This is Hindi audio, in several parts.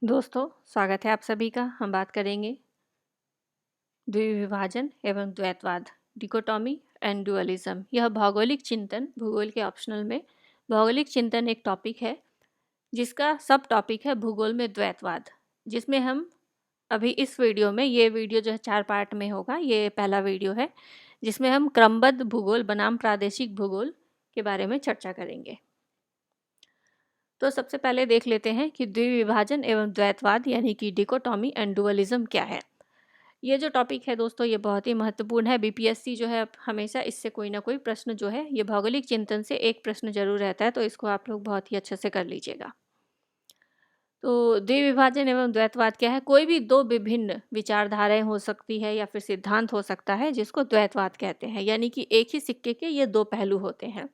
दोस्तों, स्वागत है आप सभी का। हम बात करेंगे द्विविभाजन एवं द्वैतवाद, डिकोटॉमी एंड डुअलिज्म। यह भौगोलिक चिंतन, भूगोल के ऑप्शनल में भौगोलिक चिंतन एक टॉपिक है जिसका सब टॉपिक है भूगोल में द्वैतवाद, जिसमें हम अभी इस वीडियो में, ये वीडियो जो है 4 पार्ट में होगा। ये पहला वीडियो है जिसमें हम क्रमबद्ध भूगोल बनाम प्रादेशिक भूगोल के बारे में चर्चा करेंगे। तो सबसे पहले देख लेते हैं कि द्विविभाजन एवं द्वैतवाद यानी कि डिकोटॉमी एंड डुअलिज्म क्या है। ये जो टॉपिक है दोस्तों, ये बहुत ही महत्वपूर्ण है। बीपीएससी जो है हमेशा इससे कोई ना कोई प्रश्न जो है, ये भौगोलिक चिंतन से एक प्रश्न जरूर रहता है, तो इसको आप लोग बहुत ही अच्छे से कर लीजिएगा। तो द्विविभाजन एवं द्वैतवाद क्या है? कोई भी दो विभिन्न विचारधाराएं हो सकती है या फिर सिद्धांत हो सकता है जिसको द्वैतवाद कहते हैं, यानी कि एक ही सिक्के के ये दो पहलू होते हैं।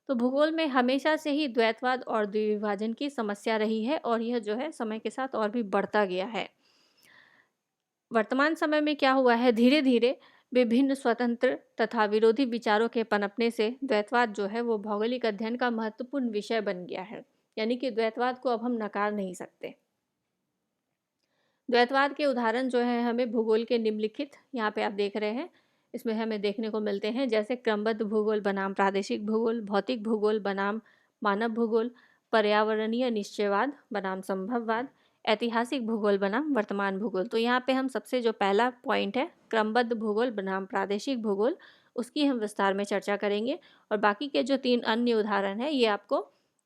तो भूगोल में हमेशा से ही द्वैतवाद और द्विविभाजन की समस्या रही है और यह जो है समय के साथ और भी बढ़ता गया है। वर्तमान समय में क्या हुआ है, धीरे धीरे विभिन्न स्वतंत्र तथा विरोधी विचारों के पनपने से द्वैतवाद जो है वो भौगोलिक अध्ययन का महत्वपूर्ण विषय बन गया है। यानी कि द्वैतवाद को अब हम नकार नहीं सकते। द्वैतवाद के उदाहरण जो है हमें भूगोल के निम्नलिखित यहाँ पे आप देख रहे हैं, इसमें हमें देखने को मिलते हैं, जैसे क्रमबद्ध भूगोल बनाम प्रादेशिक भूगोल, भौतिक भूगोल बनाम मानव भूगोल, पर्यावरणीय निश्चयवाद बनाम संभववाद, ऐतिहासिक भूगोल बनाम वर्तमान भूगोल। तो यहाँ पे हम सबसे जो पहला पॉइंट है, क्रमबद्ध भूगोल बनाम प्रादेशिक भूगोल, उसकी हम विस्तार में चर्चा करेंगे। और बाकी के जो 3 अन्य उदाहरण हैं, ये आपको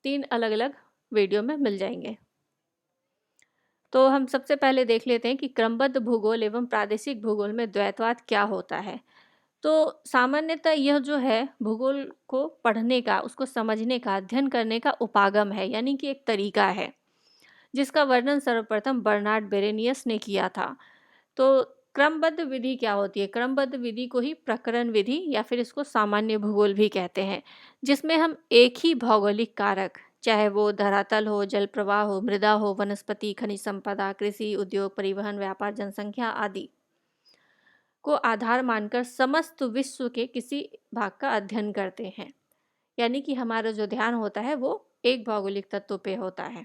3 अलग अलग वीडियो में मिल जाएंगे। तो हम सबसे पहले देख लेते हैं कि क्रमबद्ध भूगोल एवं प्रादेशिक भूगोल में द्वैतवाद क्या होता है। तो सामान्यतः यह जो है भूगोल को पढ़ने का, उसको समझने का, अध्ययन करने का उपागम है, यानी कि एक तरीका है जिसका वर्णन सर्वप्रथम बर्नार्ड बेरेनियस ने किया था। तो क्रमबद्ध विधि क्या होती है? क्रमबद्ध विधि को ही प्रकरण विधि या फिर इसको सामान्य भूगोल भी कहते हैं, जिसमें हम एक ही भौगोलिक कारक, चाहे वो धरातल हो, जल प्रवाह हो, मृदा हो, वनस्पति, खनिज संपदा, कृषि, उद्योग, परिवहन, व्यापार, जनसंख्या आदि को आधार मानकर समस्त विश्व के किसी भाग का अध्ययन करते हैं। यानी कि हमारा जो ध्यान होता है वो एक भौगोलिक तत्व पे होता है।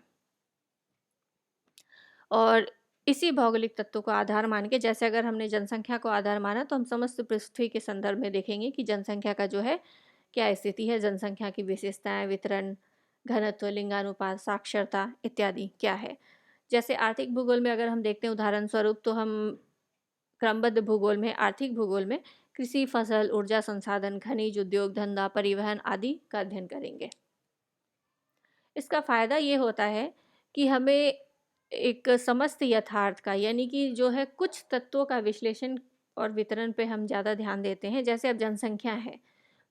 और इसी भौगोलिक तत्व को आधार मान के, जैसे अगर हमने जनसंख्या को आधार माना तो हम समस्त पृथ्वी के संदर्भ में देखेंगे कि जनसंख्या का जो है क्या स्थिति है, जनसंख्या की विशेषताएं, वितरण, घनत्व, लिंगानुपात, साक्षरता इत्यादि क्या है। जैसे आर्थिक भूगोल में अगर हम देखते हैं उदाहरण स्वरूप, तो हम क्रमबद्ध भूगोल में, आर्थिक भूगोल में कृषि, फसल, ऊर्जा संसाधन, खनिज, उद्योग, धंधा, परिवहन आदि का अध्ययन करेंगे। इसका फायदा ये होता है कि हमें एक समस्त यथार्थ का, यानी कि जो है कुछ तत्वों का विश्लेषण और वितरण पे हम ज़्यादा ध्यान देते हैं। जैसे अब जनसंख्या है,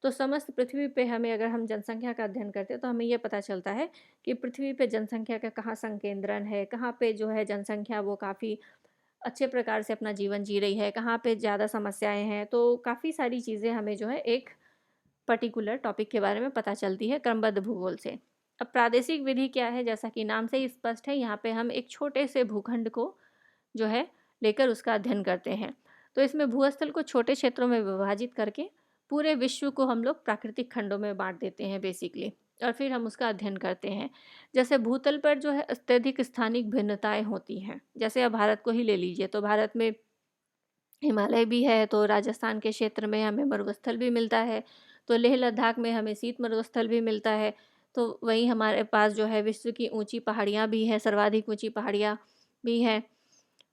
तो समस्त पृथ्वी पे हमें, अगर हम जनसंख्या का अध्ययन करते हैं तो हमें ये पता चलता है कि पृथ्वी पे जनसंख्या का कहाँ संकेंद्रण है, कहाँ पे जो है जनसंख्या वो काफ़ी अच्छे प्रकार से अपना जीवन जी रही है, कहाँ पे ज़्यादा समस्याएं हैं। तो काफ़ी सारी चीज़ें हमें जो है एक पर्टिकुलर टॉपिक के बारे में पता चलती है क्रमबद्ध भूगोल से। अब प्रादेशिक विधि क्या है? जैसा कि नाम से ही स्पष्ट है, यहाँ पे हम एक छोटे से भूखंड को जो है लेकर उसका अध्ययन करते हैं। तो इसमें भूस्थल को छोटे क्षेत्रों में विभाजित करके पूरे विश्व को हम लोग प्राकृतिक खंडों में बांट देते हैं बेसिकली, और फिर हम उसका अध्ययन करते हैं। जैसे भूतल पर जो है अत्यधिक स्थानिक भिन्नताएं होती हैं। जैसे अब भारत को ही ले लीजिए, तो भारत में हिमालय भी है, तो राजस्थान के क्षेत्र में हमें मरुस्थल भी मिलता है, तो लेह लद्दाख में हमें शीत मरुस्थल भी मिलता है। तो वहीं हमारे पास जो है विश्व की ऊंची पहाड़ियाँ भी हैं, सर्वाधिक ऊंची पहाड़ियाँ भी हैं,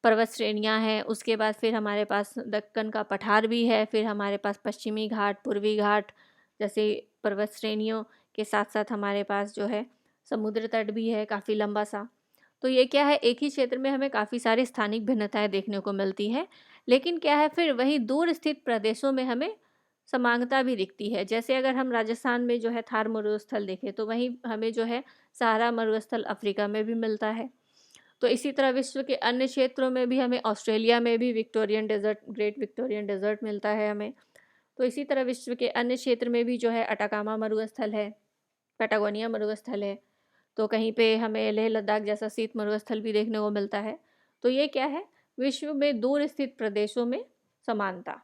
पर्वत श्रेणियाँ हैं। उसके बाद फिर हमारे पास दक्कन का पठार भी है, फिर हमारे पास पश्चिमी घाट, पूर्वी घाट जैसे पर्वत श्रेणियों के साथ साथ हमारे पास जो है समुद्र तट भी है काफ़ी लंबा सा। तो ये क्या है, एक ही क्षेत्र में हमें काफ़ी सारी स्थानिक भिन्नताएं देखने को मिलती है। लेकिन क्या है, फिर वही दूर स्थित प्रदेशों में हमें समानता भी दिखती है। जैसे अगर हम राजस्थान में जो है थार मरुस्थल देखें, तो वहीं हमें जो है सहारा मरुस्थल अफ्रीका में भी मिलता है। तो इसी तरह विश्व के अन्य क्षेत्रों में भी हमें, ऑस्ट्रेलिया में भी Victorian desert, great Victorian desert मिलता है हमें। तो इसी तरह विश्व के अन्य क्षेत्र में भी जो है अटाकामा मरुस्थल है, पैटागोनिया मरुस्थल है। तो कहीं पे हमें लेह लद्दाख जैसा शीत मरुस्थल भी देखने को मिलता है। तो ये क्या है, विश्व में दूर स्थित प्रदेशों में समानता।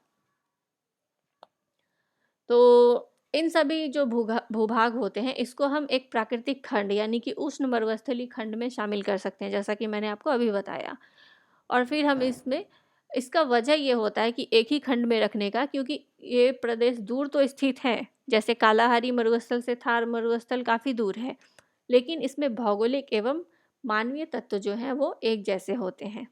तो इन सभी जो भूभाग होते हैं, इसको हम एक प्राकृतिक खंड यानी कि उष्ण मरुस्थलीय खंड में शामिल कर सकते हैं, जैसा कि मैंने आपको अभी बताया। और फिर हम इसमें इसका वजह ये होता है कि एक ही खंड में रखने का, क्योंकि ये प्रदेश दूर तो स्थित है, जैसे कालाहारी मरुस्थल से थार मरुस्थल काफ़ी दूर है, लेकिन इसमें भौगोलिक एवं मानवीय तत्व जो हैं वो एक जैसे होते हैं।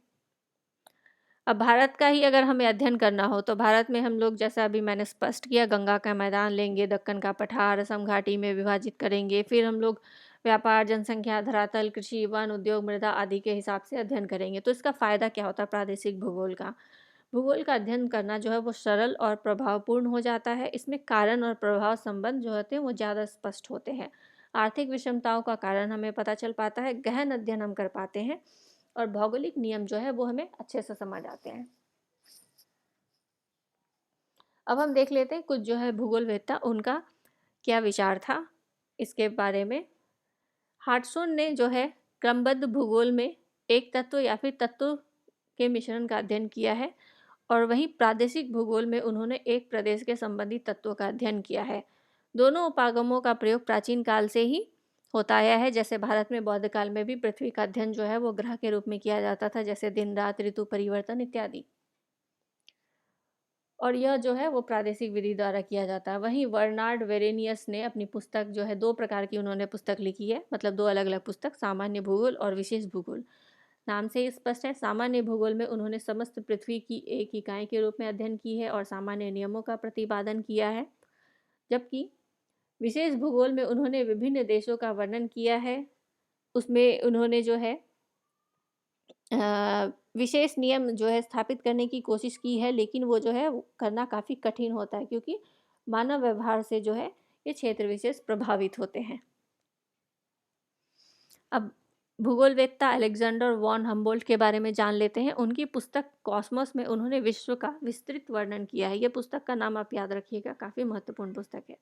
अब भारत का ही अगर हमें अध्ययन करना हो तो भारत में हम लोग, जैसा अभी मैंने स्पष्ट किया, गंगा का मैदान लेंगे, दक्कन का पठार, असम घाटी में विभाजित करेंगे, फिर हम लोग व्यापार, जनसंख्या, धरातल, कृषि, वन, उद्योग, मृदा आदि के हिसाब से अध्ययन करेंगे। तो इसका फ़ायदा क्या होता है प्रादेशिक भूगोल का? भूगोल का अध्ययन करना जो है वो सरल और प्रभावपूर्ण हो जाता है। इसमें कारण और प्रभाव संबंध जो होते हैं वो ज़्यादा स्पष्ट होते हैं। आर्थिक विषमताओं का कारण हमें पता चल पाता है, गहन अध्ययन हम कर पाते हैं, और भौगोलिक नियम जो है वो हमें अच्छे से समझ आते हैं। अब हम देख लेते हैं कुछ जो है भूगोलवेत्ता उनका क्या विचार था इसके बारे में। हार्टसोन ने जो है क्रमबद्ध भूगोल में एक तत्व या फिर तत्वों के मिश्रण का अध्ययन किया है, और वहीं प्रादेशिक भूगोल में उन्होंने एक प्रदेश के संबंधित तत्वों का अध्ययन किया है। दोनों उपागमों का प्रयोग प्राचीन काल से ही होता आया है। जैसे भारत में बौद्ध काल में भी पृथ्वी का अध्ययन जो है वो ग्रह के रूप में किया जाता था, जैसे दिन रात, ऋतु परिवर्तन इत्यादि, और यह जो है वो प्रादेशिक विधि द्वारा किया जाता है। वहीं बर्नार्ड वेरेनियस ने अपनी पुस्तक जो है, दो प्रकार की उन्होंने पुस्तक लिखी है, मतलब दो अलग अलग पुस्तक, सामान्य भूगोल और विशेष भूगोल। नाम से ही स्पष्ट है, सामान्य भूगोल में उन्होंने समस्त पृथ्वी की एक इकाई के रूप में अध्ययन की है और सामान्य नियमों का प्रतिपादन किया है, जबकि विशेष भूगोल में उन्होंने विभिन्न देशों का वर्णन किया है। उसमें उन्होंने जो है विशेष नियम जो है स्थापित करने की कोशिश की है, लेकिन वो जो है वो करना काफ़ी कठिन होता है, क्योंकि मानव व्यवहार से जो है ये क्षेत्र विशेष प्रभावित होते हैं। अब भूगोलवेत्ता अलेक्जेंडर वॉन हम्बोल्ट के बारे में जान लेते हैं। उनकी पुस्तक कॉस्मोस में उन्होंने विश्व का विस्तृत वर्णन किया है। ये पुस्तक का नाम आप याद रखिएगा, काफ़ी महत्वपूर्ण पुस्तक है।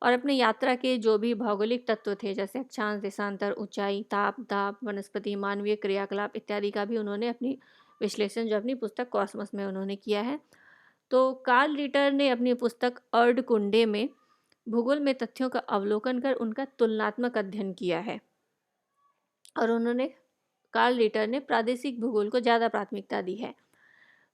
और अपने यात्रा के जो भी भौगोलिक तत्व थे, जैसे अक्षांश, देशांतर, ऊंचाई, ताप, दाब, वनस्पति, मानवीय क्रियाकलाप इत्यादि का भी उन्होंने अपनी विश्लेषण जो अपनी पुस्तक कॉस्मोस में उन्होंने किया है। तो कार्ल रिटर ने अपनी पुस्तक अर्ड कुंडे में भूगोल में तथ्यों का अवलोकन कर उनका तुलनात्मक अध्ययन किया है, और उन्होंने कार्ल रिटर ने प्रादेशिक भूगोल को ज़्यादा प्राथमिकता दी है।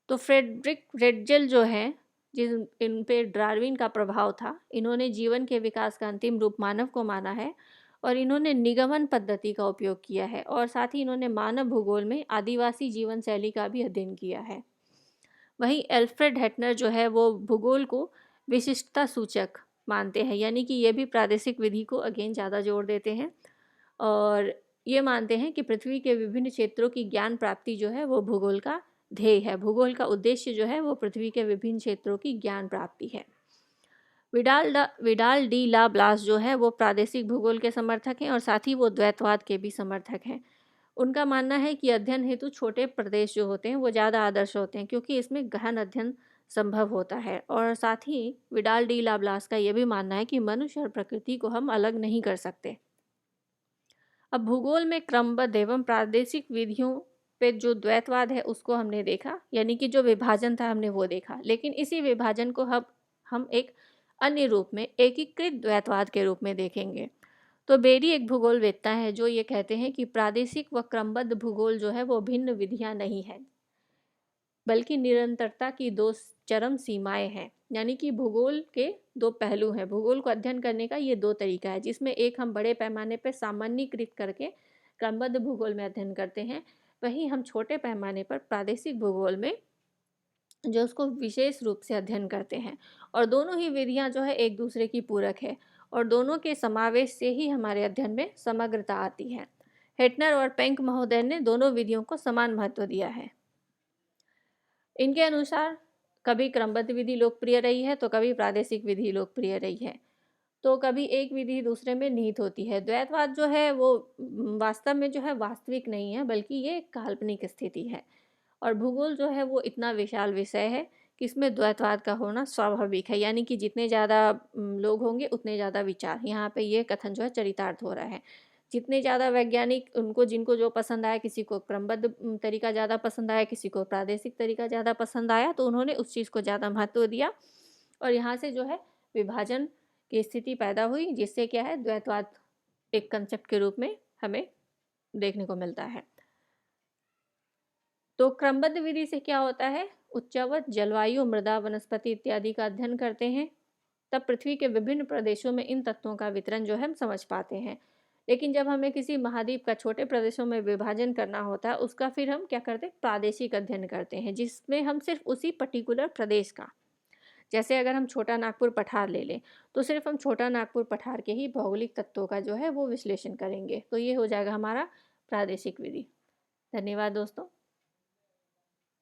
तो फ्रेडरिक रेडजेल जो है, जिन इन पे डार्विन का प्रभाव था, इन्होंने जीवन के विकास का अंतिम रूप मानव को माना है, और इन्होंने निगमन पद्धति का उपयोग किया है, और साथ ही इन्होंने मानव भूगोल में आदिवासी जीवन शैली का भी अध्ययन किया है। वहीं एल्फ्रेड हेटनर जो है वो भूगोल को विशिष्टता सूचक मानते हैं, यानी कि ये भी प्रादेशिक विधि को अगेन ज़्यादा जोर देते हैं, और ये मानते हैं कि पृथ्वी के विभिन्न क्षेत्रों की ज्ञान प्राप्ति जो है वो भूगोल का ध्येय है। भूगोल का उद्देश्य जो है वो पृथ्वी के विभिन्न क्षेत्रों की ज्ञान प्राप्ति है। विडाल डी ला ब्लास जो है वो प्रादेशिक भूगोल के समर्थक हैं, और साथ ही वो द्वैतवाद के भी समर्थक हैं। उनका मानना है कि अध्ययन हेतु छोटे प्रदेश जो होते हैं वो ज़्यादा आदर्श होते हैं, क्योंकि इसमें गहन अध्ययन संभव होता है। और साथ ही विडाल डी ला ब्लास का ये भी मानना है कि मनुष्य और प्रकृति को हम अलग नहीं कर सकते। अब भूगोल में क्रमबद्ध एवं प्रादेशिक विधियों पे जो द्वैतवाद है उसको हमने देखा, यानी कि जो विभाजन था हमने वो देखा, लेकिन इसी विभाजन को हम एक अन्य रूप में एकीकृत द्वैतवाद के रूप में देखेंगे। तो बेरी एक भूगोलवेत्ता है जो ये कहते हैं कि प्रादेशिक व क्रमबद्ध भूगोल जो है वो भिन्न विधियां नहीं है, बल्कि निरंतरता की दो चरम सीमाएं हैं। यानी कि भूगोल के दो पहलू हैं। भूगोल को अध्ययन करने का ये दो तरीका है, जिसमें एक हम बड़े पैमाने पर सामान्यीकृत करके क्रमबद्ध भूगोल में अध्ययन करते हैं, वहीं हम छोटे पैमाने पर प्रादेशिक भूगोल में जो उसको विशेष रूप से अध्ययन करते हैं। और दोनों ही विधियां जो है एक दूसरे की पूरक है, और दोनों के समावेश से ही हमारे अध्ययन में समग्रता आती है। हेटनर और पेंक महोदय ने दोनों विधियों को समान महत्व दिया है। इनके अनुसार कभी क्रमबद्ध विधि लोकप्रिय रही है तो कभी प्रादेशिक विधि लोकप्रिय रही है, तो कभी एक विधि दूसरे में निहित होती है। द्वैतवाद जो है वो वास्तव में जो है वास्तविक नहीं है, बल्कि ये एक काल्पनिक स्थिति है। और भूगोल जो है वो इतना विशाल विषय है कि इसमें द्वैतवाद का होना स्वाभाविक है, यानी कि जितने ज़्यादा लोग होंगे उतने ज़्यादा विचार। यहाँ पे ये कथन जो है चरितार्थ हो रहा है। जितने ज़्यादा वैज्ञानिक, उनको जिनको जो पसंद आया, किसी को क्रमबद्ध तरीका ज़्यादा पसंद आया, किसी को प्रादेशिक तरीका ज़्यादा पसंद आया, तो उन्होंने उस चीज़ को ज़्यादा महत्व दिया, और यहाँ से जो है विभाजन की स्थिति पैदा हुई, जिससे क्या है, द्वैतवाद एक कंसेप्ट के रूप में हमें देखने को मिलता है। तो क्रमबद्ध विधि से क्या होता है, उच्चावत जलवायु, मृदा, वनस्पति इत्यादि का अध्ययन करते हैं, तब पृथ्वी के विभिन्न प्रदेशों में इन तत्वों का वितरण जो है हम समझ पाते हैं। लेकिन जब हमें किसी महाद्वीप का छोटे प्रदेशों में विभाजन करना होता है, उसका फिर हम क्या करते हैं, प्रादेशिक अध्ययन करते हैं, जिसमें हम सिर्फ उसी पर्टिकुलर प्रदेश का, जैसे अगर हम छोटा नागपुर पठार ले लें, तो सिर्फ हम छोटा नागपुर पठार के ही भौगोलिक तत्वों का जो है वो विश्लेषण करेंगे। तो ये हो जाएगा हमारा प्रादेशिक विधि। धन्यवाद दोस्तों।